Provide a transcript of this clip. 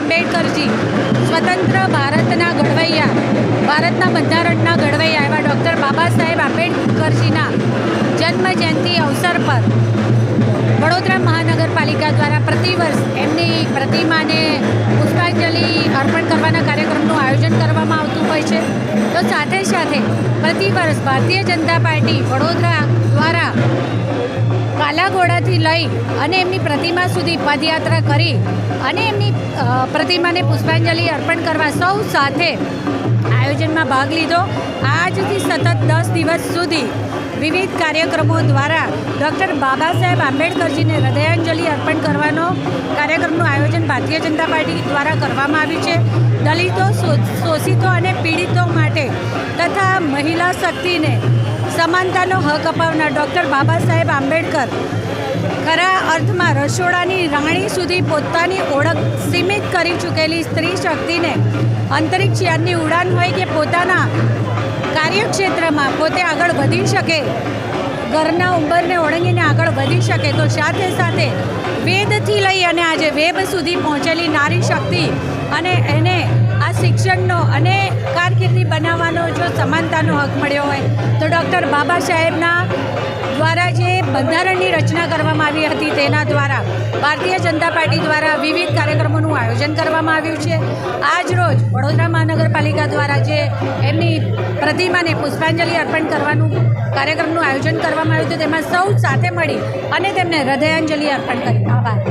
આંબેડકરજી સ્વતંત્ર ભારતના ઘડવૈયા, ભારતના બંધારણના ઘડવૈયા એવા ડૉક્ટર બાબા સાહેબ આંબેડકરજીના જન્મ જયંતિ અવસર પર વડોદરા મહાનગરપાલિકા દ્વારા પ્રતિવર્ષ એમની પ્રતિમાને પુષ્પાંજલિ અર્પણ કરવાના કાર્યક્રમનું આયોજન કરવામાં આવતું હોય છે. તો સાથે સાથે પ્રતિવર્ષ ભારતીય જનતા પાર્ટી વડોદરા દ્વારા કાલાઘોડાથી લઈ અને એમની પ્રતિમા સુધી પદયાત્રા કરી અને એમની પ્રતિમાને પુષ્પાંજલિ અર્પણ કરવા સૌ સાથે આયોજનમાં ભાગ લીધો. આજથી સતત 10 દિવસ સુધી વિવિધ કાર્યક્રમો દ્વારા ડૉક્ટર બાબા સાહેબ આંબેડકરજીને હૃદયાંજલિ અર્પણ કરવાનો કાર્યક્રમનું આયોજન ભારતીય જનતા પાર્ટી દ્વારા કરવામાં આવ્યું છે. દલિતો, શોષિતો અને પીડિતો માટે તથા મહિલા શક્તિને સમાનતાનો હક અપાવનાર ડૉક્ટર બાબા સાહેબ આંબેડકર ખરા અર્થમાં રસોડાની રાણી સુધી પોતાની ઓળખ સીમિત કરી ચૂકેલી સ્ત્રી શક્તિને અંતરિક્ષ યાનની ઉડાન હોય કે પોતાના કાર્યક્ષેત્રમાં પોતે આગળ વધી શકે, ઘરના ઉંબરને ઓળંગીને આગળ વધી શકે, તો સાથે સાથે વેદથી લઈ અને આજે વેબ સુધી પહોંચેલી નારી શક્તિ અને એને આ શિક્ષણનો અને કારકિર્દી બનાવવાનો જો સમાનતાનો હક મળ્યો હોય તો ડૉક્ટર બાબા સાહેબના દ્વારા જે બંધારણની રચના કરવામાં આવી હતી તેના દ્વારા ભારતીય જનતા પાર્ટી દ્વારા વિવિધ કાર્યક્રમોનું આયોજન કરવામાં આવ્યું છે. આજ રોજ વડોદરા મહાનગરપાલિકા દ્વારા જે એમની પ્રતિમાને પુષ્પાંજલિ અર્પણ કરવાનું કાર્યક્રમનું આયોજન કરવામાં આવ્યું હતું તેમાં સૌ સાથે મળી અને તેમને હૃદયાંજલિ અર્પણ કરી. આભાર.